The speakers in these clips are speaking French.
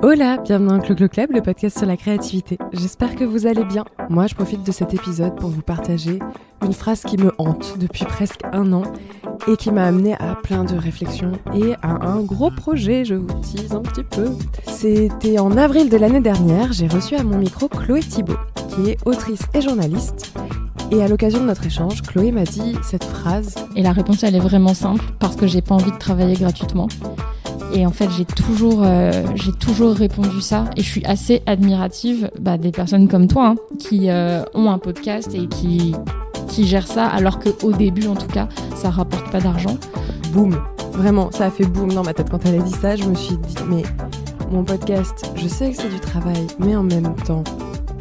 Hola, bienvenue dans Clo Clo Club, le podcast sur la créativité. J'espère que vous allez bien. Moi, je profite de cet épisode pour vous partager une phrase qui me hante depuis presque 1 an et qui m'a amené à plein de réflexions et à un gros projet, je vous tease un petit peu. C'était en avril de l'année dernière, j'ai reçu à mon micro Chloé Thibault, qui est autrice et journaliste. Et à l'occasion de notre échange, Chloé m'a dit cette phrase. Et la réponse, elle est vraiment simple, parce que j'ai pas envie de travailler gratuitement. Et en fait, j'ai toujours répondu ça. Et je suis assez admirative des personnes comme toi, qui ont un podcast et qui gèrent ça, alors qu'au début, en tout cas, ça rapporte pas d'argent. Boum. Vraiment, ça a fait boum dans ma tête. Quand elle a dit ça, je me suis dit, mais mon podcast, je sais que c'est du travail, mais en même temps,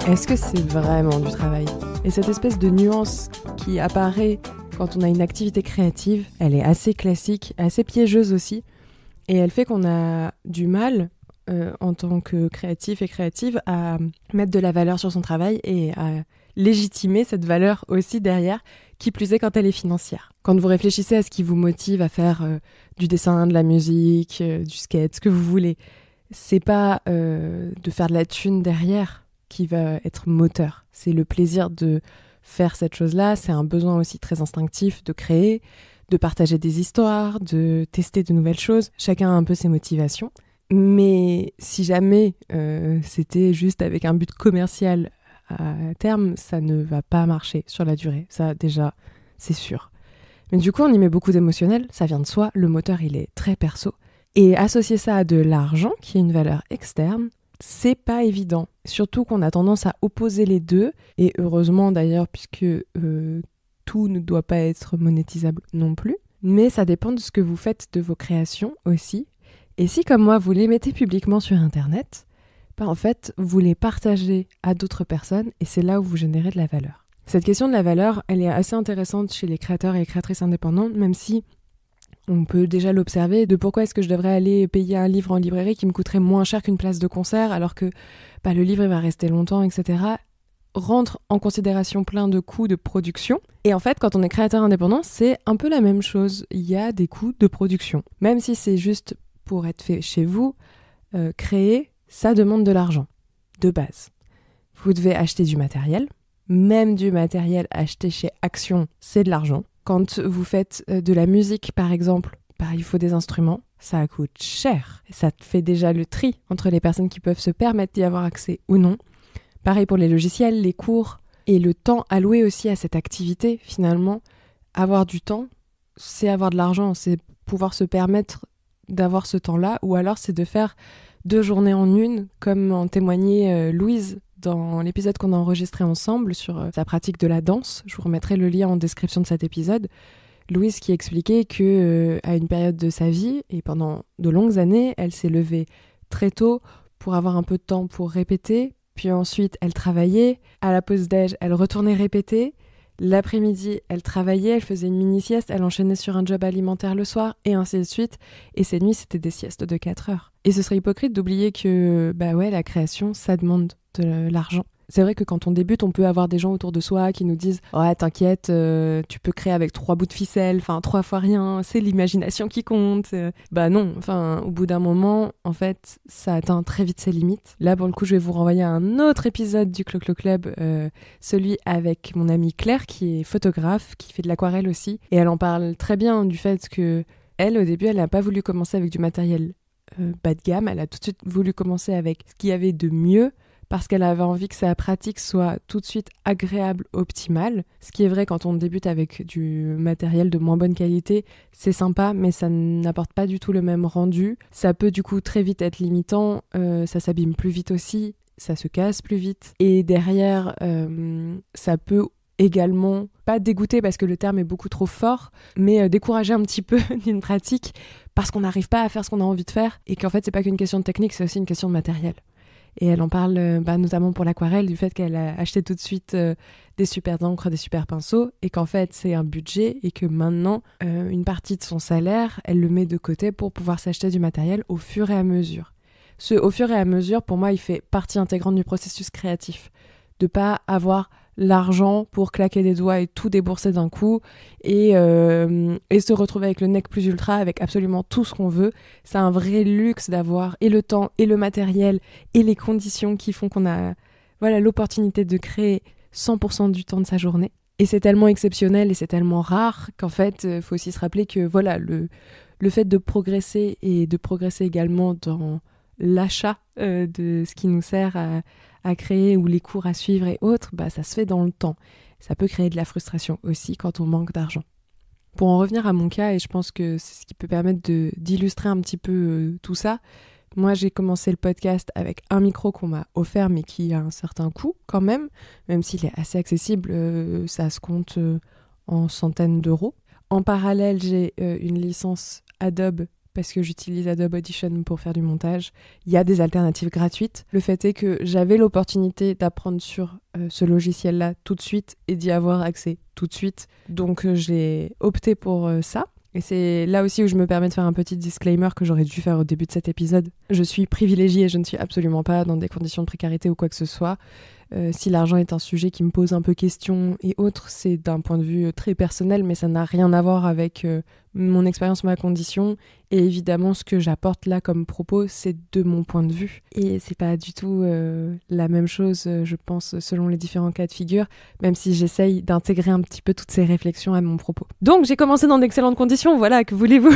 est-ce que c'est vraiment du travail ? Et cette espèce de nuance qui apparaît quand on a une activité créative, elle est assez classique, assez piégeuse aussi. Et elle fait qu'on a du mal, en tant que créatif et créative, à mettre de la valeur sur son travail et à légitimer cette valeur aussi derrière, qui plus est quand elle est financière. Quand vous réfléchissez à ce qui vous motive à faire du dessin, de la musique, du skate, ce que vous voulez, c'est pas de faire de la thune derrière qui va être moteur. C'est le plaisir de faire cette chose-là, c'est un besoin aussi très instinctif de créer, de partager des histoires, de tester de nouvelles choses. Chacun a un peu ses motivations. Mais si jamais c'était juste avec un but commercial à terme, ça ne va pas marcher sur la durée. Ça, déjà, c'est sûr. Mais du coup, on y met beaucoup d'émotionnel. Ça vient de soi. Le moteur, il est très perso. Et associer ça à de l'argent, qui est une valeur externe, c'est pas évident. Surtout qu'on a tendance à opposer les deux. Et heureusement, d'ailleurs, puisque tout ne doit pas être monétisable non plus, mais ça dépend de ce que vous faites de vos créations aussi. Et si, comme moi, vous les mettez publiquement sur Internet, en fait, vous les partagez à d'autres personnes et c'est là où vous générez de la valeur. Cette question de la valeur, elle est assez intéressante chez les créateurs et les créatrices indépendantes, même si on peut déjà l'observer de pourquoi est-ce que je devrais aller payer un livre en librairie qui me coûterait moins cher qu'une place de concert alors que le livre il va rester longtemps, etc., rentre en considération plein de coûts de production. Et en fait, quand on est créateur indépendant, c'est un peu la même chose. Il y a des coûts de production. Même si c'est juste pour être fait chez vous, créer, ça demande de l'argent, de base. Vous devez acheter du matériel. Même du matériel acheté chez Action, c'est de l'argent. Quand vous faites de la musique, par exemple, il faut des instruments. Ça coûte cher. Ça fait déjà le tri entre les personnes qui peuvent se permettre d'y avoir accès ou non. Pareil pour les logiciels, les cours et le temps alloué aussi à cette activité. Finalement, avoir du temps, c'est avoir de l'argent, c'est pouvoir se permettre d'avoir ce temps-là, ou alors c'est de faire 2 journées en une, comme en témoignait Louise dans l'épisode qu'on a enregistré ensemble sur sa pratique de la danse. Je vous remettrai le lien en description de cet épisode. Louise qui expliquait qu'à une période de sa vie, et pendant de longues années, elle s'est levée très tôt pour avoir un peu de temps pour répéter. Puis ensuite, elle travaillait. À la pause déj, elle retournait répéter. L'après-midi, elle travaillait, elle faisait une mini-sieste, elle enchaînait sur un job alimentaire le soir, et ainsi de suite. Et ces nuits, c'était des siestes de 4 heures. Et ce serait hypocrite d'oublier que, la création, ça demande de l'argent. C'est vrai que quand on débute, on peut avoir des gens autour de soi qui nous disent « Ouais, t'inquiète, tu peux créer avec 3 bouts de ficelle, 3 fois rien, c'est l'imagination qui compte. » Non, au bout d'un moment, en fait, ça atteint très vite ses limites. Là, pour le coup, je vais vous renvoyer à un autre épisode du Clo Clo Club, celui avec mon amie Claire, qui est photographe, qui fait de l'aquarelle aussi. Et elle en parle très bien du fait que elle, au début, elle n'a pas voulu commencer avec du matériel bas de gamme. Elle a tout de suite voulu commencer avec ce qu'il y avait de mieux, parce qu'elle avait envie que sa pratique soit tout de suite agréable, optimale. Ce qui est vrai quand on débute avec du matériel de moins bonne qualité, c'est sympa, mais ça n'apporte pas du tout le même rendu. Ça peut du coup très vite être limitant, ça s'abîme plus vite aussi, ça se casse plus vite. Et derrière, ça peut également, pas dégoûter parce que le terme est beaucoup trop fort, mais décourager un petit peu d'une pratique parce qu'on n'arrive pas à faire ce qu'on a envie de faire et qu'en fait, c'est pas qu'une question de technique, c'est aussi une question de matériel. Et elle en parle notamment pour l'aquarelle, du fait qu'elle a acheté tout de suite des super encres, des super pinceaux, et qu'en fait c'est un budget et que maintenant une partie de son salaire, elle le met de côté pour pouvoir s'acheter du matériel au fur et à mesure. Ce au fur et à mesure, pour moi, il fait partie intégrante du processus créatif. De pas avoir l'argent pour claquer des doigts et tout débourser d'un coup et se retrouver avec le nec plus ultra, avec absolument tout ce qu'on veut. C'est un vrai luxe d'avoir et le temps et le matériel et les conditions qui font qu'on a l'opportunité de créer 100% du temps de sa journée. Et c'est tellement exceptionnel et c'est tellement rare qu'en fait, il faut aussi se rappeler que le fait de progresser et de progresser également dans l'achat de ce qui nous sert à créer ou les cours à suivre et autres, ça se fait dans le temps. Ça peut créer de la frustration aussi quand on manque d'argent. Pour en revenir à mon cas, et je pense que c'est ce qui peut permettre d'illustrer un petit peu tout ça, moi j'ai commencé le podcast avec un micro qu'on m'a offert mais qui a un certain coût quand même s'il est assez accessible, ça se compte en centaines d'euros. En parallèle, j'ai une licence Adobe parce que j'utilise Adobe Audition pour faire du montage. Il y a des alternatives gratuites. Le fait est que j'avais l'opportunité d'apprendre sur ce logiciel-là tout de suite et d'y avoir accès tout de suite. Donc j'ai opté pour ça. Et c'est là aussi où je me permets de faire un petit disclaimer que j'aurais dû faire au début de cet épisode. Je suis privilégiée et je ne suis absolument pas dans des conditions de précarité ou quoi que ce soit. Si l'argent est un sujet qui me pose un peu question et autres, c'est d'un point de vue très personnel, mais ça n'a rien à voir avec mon expérience, ma condition. Et évidemment, ce que j'apporte là comme propos, c'est de mon point de vue. Et c'est pas du tout la même chose, je pense, selon les différents cas de figure, même si j'essaye d'intégrer un petit peu toutes ces réflexions à mon propos. Donc, j'ai commencé dans d'excellentes conditions, voilà, que voulez-vous?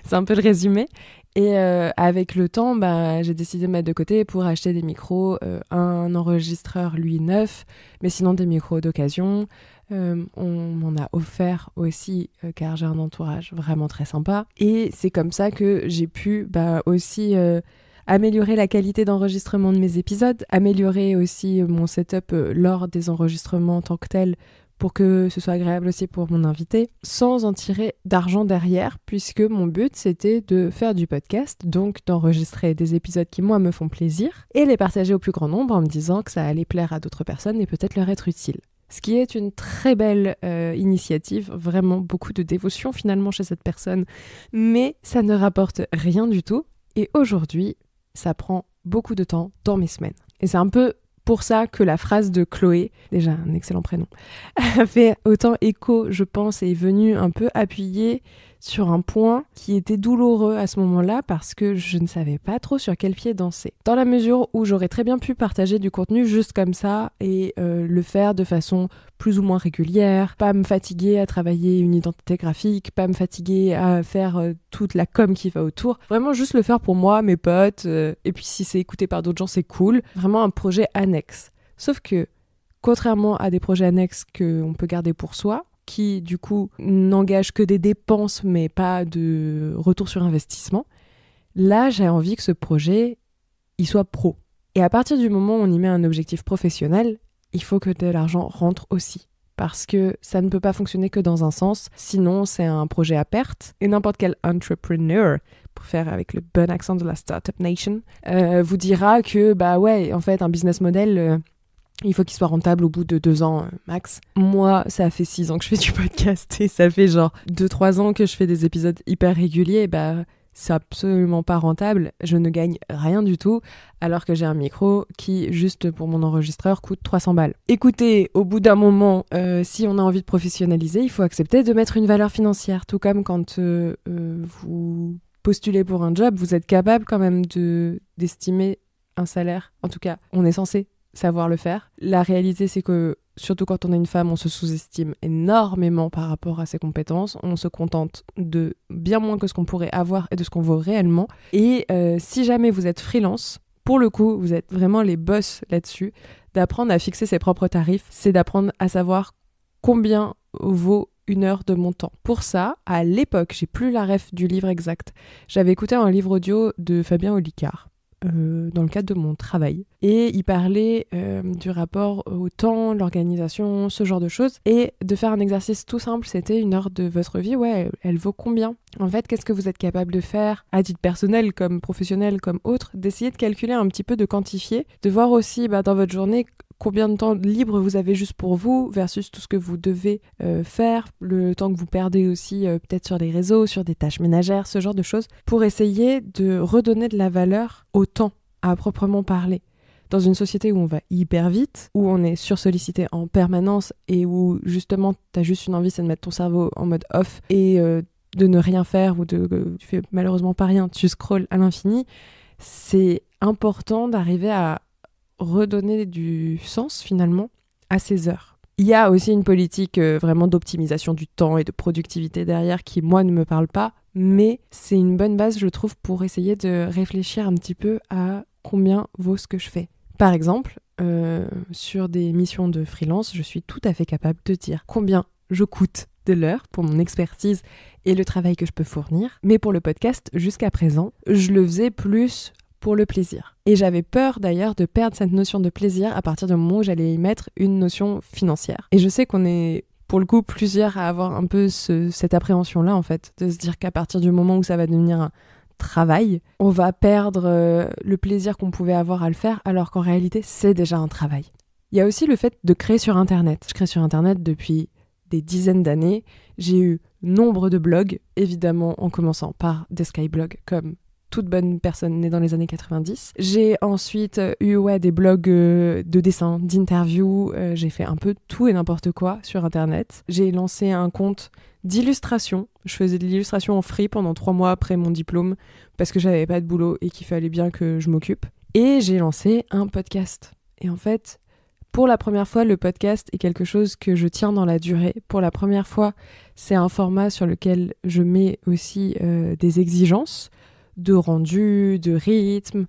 C'est un peu le résumé. Et avec le temps, j'ai décidé de mettre de côté pour acheter des micros, un enregistreur, lui, neuf, mais sinon des micros d'occasion. On m'en a offert aussi, car j'ai un entourage vraiment très sympa. Et c'est comme ça que j'ai pu aussi améliorer la qualité d'enregistrement de mes épisodes, améliorer aussi mon setup lors des enregistrements en tant que tel, pour que ce soit agréable aussi pour mon invité, sans en tirer d'argent derrière, puisque mon but c'était de faire du podcast, donc d'enregistrer des épisodes qui moi me font plaisir, et les partager au plus grand nombre en me disant que ça allait plaire à d'autres personnes et peut-être leur être utile. Ce qui est une très belle initiative, vraiment beaucoup de dévotion finalement chez cette personne, mais ça ne rapporte rien du tout, et aujourd'hui, ça prend beaucoup de temps dans mes semaines. Et c'est un peu pour ça que la phrase de Chloé, déjà un excellent prénom, a fait autant écho, je pense, et est venue un peu appuyer sur un point qui était douloureux à ce moment-là parce que je ne savais pas trop sur quel pied danser. Dans la mesure où j'aurais très bien pu partager du contenu juste comme ça et le faire de façon plus ou moins régulière, pas me fatiguer à travailler une identité graphique, pas me fatiguer à faire toute la com qui va autour. Vraiment juste le faire pour moi, mes potes, et puis si c'est écouté par d'autres gens, c'est cool. Vraiment un projet annexe. Sauf que, contrairement à des projets annexes qu'on peut garder pour soi, qui du coup n'engagent que des dépenses mais pas de retour sur investissement, là j'ai envie que ce projet il soit pro. Et à partir du moment où on y met un objectif professionnel, il faut que de l'argent rentre aussi. Parce que ça ne peut pas fonctionner que dans un sens, sinon c'est un projet à perte. Et n'importe quel entrepreneur, pour faire avec le bon accent de la Startup Nation, vous dira que en fait un business model... il faut qu'il soit rentable au bout de 2 ans max. Moi, ça fait 6 ans que je fais du podcast et ça fait genre 2-3 ans que je fais des épisodes hyper réguliers. C'est absolument pas rentable. Je ne gagne rien du tout alors que j'ai un micro qui, juste pour mon enregistreur, coûte 300 balles. Écoutez, au bout d'un moment, si on a envie de professionnaliser, il faut accepter de mettre une valeur financière. Tout comme quand vous postulez pour un job, vous êtes capable quand même d'estimer un salaire. En tout cas, on est censé savoir le faire. La réalité, c'est que, surtout quand on est une femme, on se sous-estime énormément par rapport à ses compétences. On se contente de bien moins que ce qu'on pourrait avoir et de ce qu'on vaut réellement. Et si jamais vous êtes freelance, pour le coup, vous êtes vraiment les boss là-dessus, d'apprendre à fixer ses propres tarifs, c'est d'apprendre à savoir combien vaut 1 heure de mon temps. Pour ça, à l'époque, j'ai plus la ref du livre exact. J'avais écouté un livre audio de Fabien Olicard, dans le cadre de mon travail. Et il parlait du rapport au temps, l'organisation, ce genre de choses. Et de faire un exercice tout simple, c'était 1 heure de votre vie, elle vaut combien ? En fait, qu'est-ce que vous êtes capable de faire à titre personnel, comme professionnel, comme autre ? D'essayer de calculer un petit peu, de quantifier, de voir aussi dans votre journée combien de temps libre vous avez juste pour vous versus tout ce que vous devez faire, le temps que vous perdez aussi peut-être sur les réseaux, sur des tâches ménagères, ce genre de choses, pour essayer de redonner de la valeur au temps à proprement parler. dans une société où on va hyper vite, où on est sursollicité en permanence et où justement t'as juste une envie, c'est de mettre ton cerveau en mode off et de ne rien faire ou tu fais malheureusement pas rien, tu scrolles à l'infini, c'est important d'arriver à redonner du sens finalement à ces heures. Il y a aussi une politique vraiment d'optimisation du temps et de productivité derrière qui, moi, ne me parle pas, mais c'est une bonne base, je trouve, pour essayer de réfléchir un petit peu à combien vaut ce que je fais. Par exemple, sur des missions de freelance, je suis tout à fait capable de dire combien je coûte de l'heure pour mon expertise et le travail que je peux fournir. Mais pour le podcast, jusqu'à présent, je le faisais plus pour le plaisir. Et j'avais peur d'ailleurs de perdre cette notion de plaisir à partir du moment où j'allais y mettre une notion financière. Et je sais qu'on est pour le coup plusieurs à avoir un peu cette appréhension-là en fait, de se dire qu'à partir du moment où ça va devenir un travail, on va perdre le plaisir qu'on pouvait avoir à le faire alors qu'en réalité c'est déjà un travail. Il y a aussi le fait de créer sur Internet. Je crée sur Internet depuis des dizaines d'années. J'ai eu nombre de blogs, évidemment en commençant par des skyblogs comme toute bonne personne née dans les années 90. J'ai ensuite eu des blogs de dessin, d'interviews. J'ai fait un peu tout et n'importe quoi sur Internet. J'ai lancé un compte d'illustration. Je faisais de l'illustration en free pendant 3 mois après mon diplôme parce que j'avais pas de boulot et qu'il fallait bien que je m'occupe. Et j'ai lancé un podcast. Et en fait, pour la première fois, le podcast est quelque chose que je tiens dans la durée. Pour la première fois, c'est un format sur lequel je mets aussi des exigences de rendu, de rythme.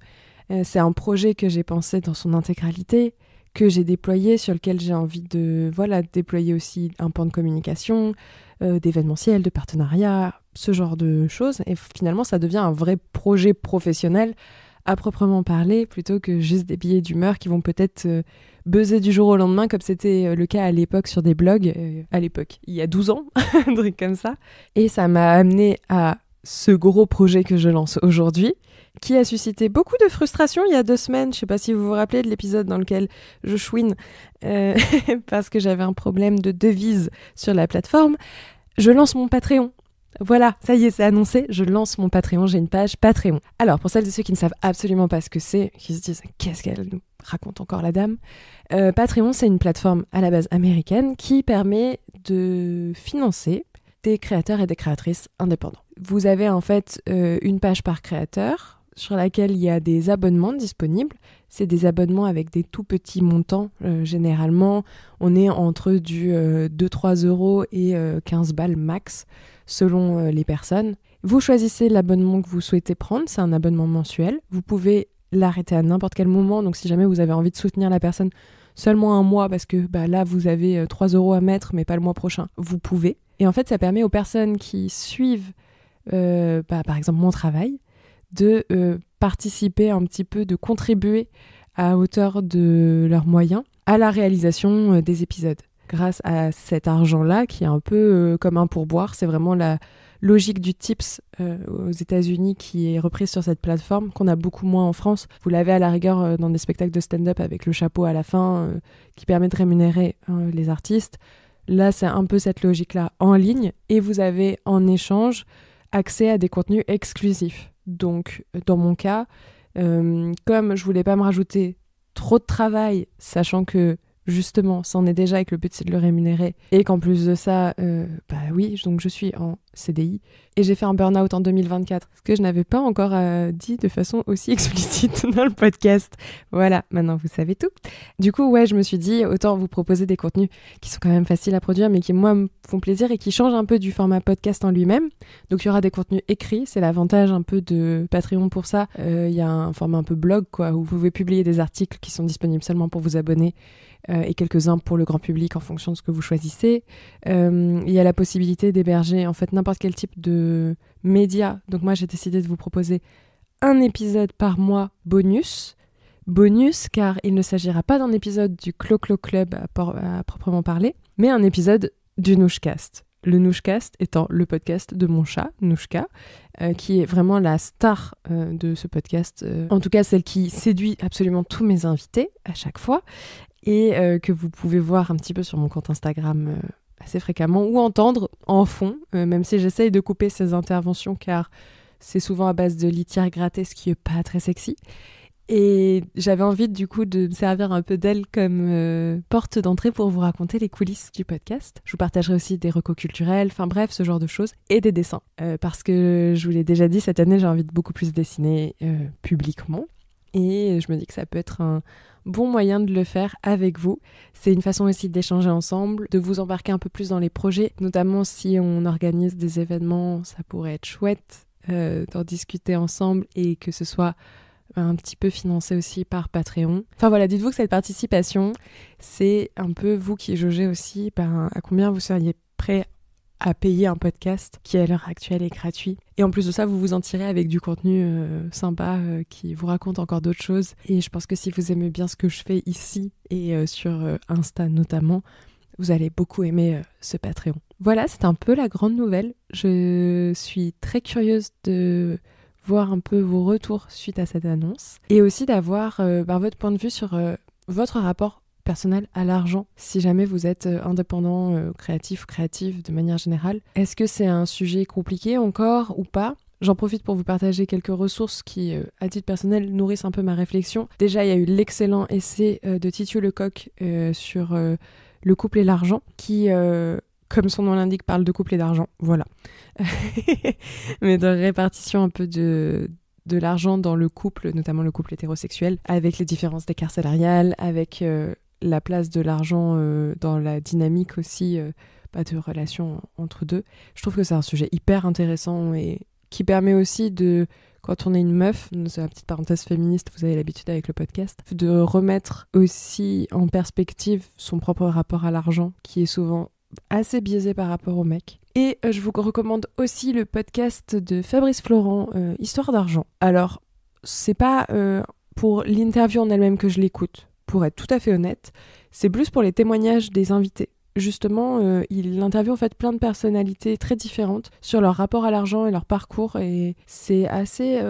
C'est un projet que j'ai pensé dans son intégralité, que j'ai déployé, sur lequel j'ai envie de déployer aussi un pan de communication, d'événementiel, de partenariat, ce genre de choses. Et finalement, ça devient un vrai projet professionnel à proprement parler, plutôt que juste des billets d'humeur qui vont peut-être buzzer du jour au lendemain, comme c'était le cas à l'époque sur des blogs, à l'époque, il y a 12 ans, un truc comme ça. Et ça m'a amené à ce gros projet que je lance aujourd'hui, qui a suscité beaucoup de frustration il y a 2 semaines. Je ne sais pas si vous vous rappelez de l'épisode dans lequel je chouine parce que j'avais un problème de devise sur la plateforme. Je lance mon Patreon. Voilà, ça y est, c'est annoncé, je lance mon Patreon, j'ai une page Patreon. Alors, pour celles et ceux qui ne savent absolument pas ce que c'est, qui se disent « Qu'est-ce qu'elle nous raconte encore la dame ?» Patreon, c'est une plateforme à la base américaine qui permet de financer des créateurs et des créatrices indépendants. Vous avez en fait une page par créateur sur laquelle il y a des abonnements disponibles. C'est des abonnements avec des tout petits montants. Généralement, on est entre du 2-3 euros et 15 balles max, selon les personnes. Vous choisissez l'abonnement que vous souhaitez prendre. C'est un abonnement mensuel. Vous pouvez l'arrêter à n'importe quel moment. Donc, si jamais vous avez envie de soutenir la personne seulement un mois, parce que là, vous avez 3 euros à mettre, mais pas le mois prochain, vous pouvez. Et en fait, ça permet aux personnes qui suivent, par exemple, mon travail, de participer un petit peu, de contribuer à hauteur de leurs moyens à la réalisation des épisodes. Grâce à cet argent-là, qui est un peu comme un pourboire, c'est vraiment la logique du Tips aux États-Unis qui est reprise sur cette plateforme, qu'on a beaucoup moins en France. Vous l'avez à la rigueur dans des spectacles de stand-up avec le chapeau à la fin qui permet de rémunérer les artistes. Là, c'est un peu cette logique-là en ligne et vous avez en échange accès à des contenus exclusifs. Donc, dans mon cas, comme je voulais pas me rajouter trop de travail, sachant que justement, c'en est déjà et que le but c'est de le rémunérer, et qu'en plus de ça, oui, donc je suis en CDI et j'ai fait un burn-out en 2024, ce que je n'avais pas encore dit de façon aussi explicite dans le podcast. Voilà, maintenant vous savez tout. Du coup, je me suis dit, autant vous proposer des contenus qui sont quand même faciles à produire, mais qui, moi, me font plaisir et qui changent un peu du format podcast en lui-même. Donc, il y aura des contenus écrits, c'est l'avantage un peu de Patreon pour ça. Il y a un format un peu blog, où vous pouvez publier des articles qui sont disponibles seulement pour vous abonner, et quelques-uns pour le grand public en fonction de ce que vous choisissez. Il y a la possibilité d'héberger en fait n'importe quel type de média. Donc moi, j'ai décidé de vous proposer un épisode par mois bonus, car il ne s'agira pas d'un épisode du Clo-Clo Club à proprement parler, mais un épisode du Nouchcast. Le Nouchcast étant le podcast de mon chat, Nouchka, qui est vraiment la star de ce podcast. En tout cas, celle qui séduit absolument tous mes invités à chaque fois, et que vous pouvez voir un petit peu sur mon compte Instagram assez fréquemment, ou entendre en fond, même si j'essaye de couper ces interventions, car c'est souvent à base de litière grattée, ce qui est pas très sexy. Et Et j'avais envie du coup de me servir un peu d'elle comme porte d'entrée pour vous raconter les coulisses du podcast. Je vous partagerai aussi des recos culturels, enfin bref, ce genre de choses, et des dessins. Parce que je vous l'ai déjà dit, cette année j'ai envie de beaucoup plus dessiner publiquement. Et je me dis que ça peut être un bon moyen de le faire avec vous. C'est une façon aussi d'échanger ensemble, de vous embarquer un peu plus dans les projets, notamment si on organise des événements, ça pourrait être chouette d'en discuter ensemble et que ce soit un petit peu financé aussi par Patreon. Enfin voilà, dites-vous que cette participation, c'est un peu vous qui jaugez aussi à combien vous seriez prêt à payer un podcast qui à l'heure actuelle est gratuit. Et en plus de ça, vous vous en tirez avec du contenu sympa qui vous raconte encore d'autres choses. Et je pense que si vous aimez bien ce que je fais ici et sur Insta notamment, vous allez beaucoup aimer ce Patreon. Voilà, c'est un peu la grande nouvelle. Je suis très curieuse de voir un peu vos retours suite à cette annonce. Et aussi d'avoir votre point de vue sur votre rapport personnel à l'argent, si jamais vous êtes indépendant, créatif ou créative de manière générale. Est-ce que c'est un sujet compliqué encore ou pas ? J'en profite pour vous partager quelques ressources qui, à titre personnel, nourrissent un peu ma réflexion. Déjà, il y a eu l'excellent essai de Titiou Lecoq sur le couple et l'argent, qui, comme son nom l'indique, parle de couple et d'argent. Voilà. Mais de répartition un peu de l'argent dans le couple, notamment le couple hétérosexuel, avec les différences d'écart salarial, avec la place de l'argent dans la dynamique aussi de relation entre deux. Je trouve que c'est un sujet hyper intéressant et qui permet aussi de, quand on est une meuf, c'est la petite parenthèse féministe, vous avez l'habitude avec le podcast, de remettre aussi en perspective son propre rapport à l'argent, qui est souvent assez biaisé par rapport aux mecs. Et je vous recommande aussi le podcast de Fabrice Florent, Histoire d'argent. Alors, c'est pas pour l'interview en elle-même que je l'écoute, pour être tout à fait honnête, c'est plus pour les témoignages des invités. Justement, il interviewe en fait plein de personnalités très différentes sur leur rapport à l'argent et leur parcours, et c'est assez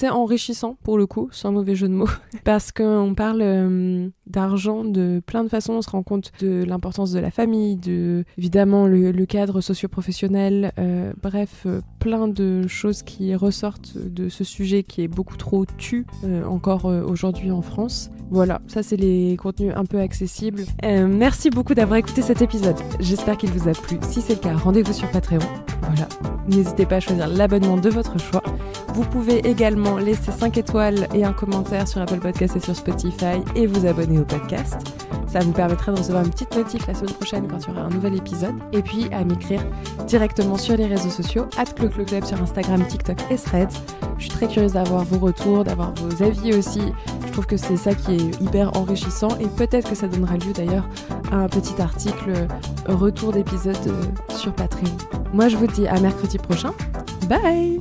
enrichissant pour le coup, sans mauvais jeu de mots, parce qu'on parle d'argent de plein de façons. On se rend compte de l'importance de la famille, de évidemment le cadre socio-professionnel, bref, plein de choses qui ressortent de ce sujet qui est beaucoup trop encore aujourd'hui en France. Voilà, ça c'est les contenus un peu accessibles. Merci beaucoup d'avoir écouté cet épisode. J'espère qu'il vous a plu. Si c'est le cas, rendez-vous sur Patreon. Voilà, n'hésitez pas à choisir l'abonnement de votre choix. Vous pouvez également laisser 5 étoiles et un commentaire sur Apple Podcasts et sur Spotify et vous abonner au podcast. Ça vous permettra de recevoir une petite notif la semaine prochaine quand il y aura un nouvel épisode. Et puis à m'écrire directement sur les réseaux sociaux, @clocloclub sur Instagram, TikTok et Threads. Je suis très curieuse d'avoir vos retours, d'avoir vos avis aussi. Je trouve que c'est ça qui est hyper enrichissant et peut-être que ça donnera lieu d'ailleurs à un petit article retour d'épisode sur Patreon. Moi je vous dis à mercredi prochain. Bye!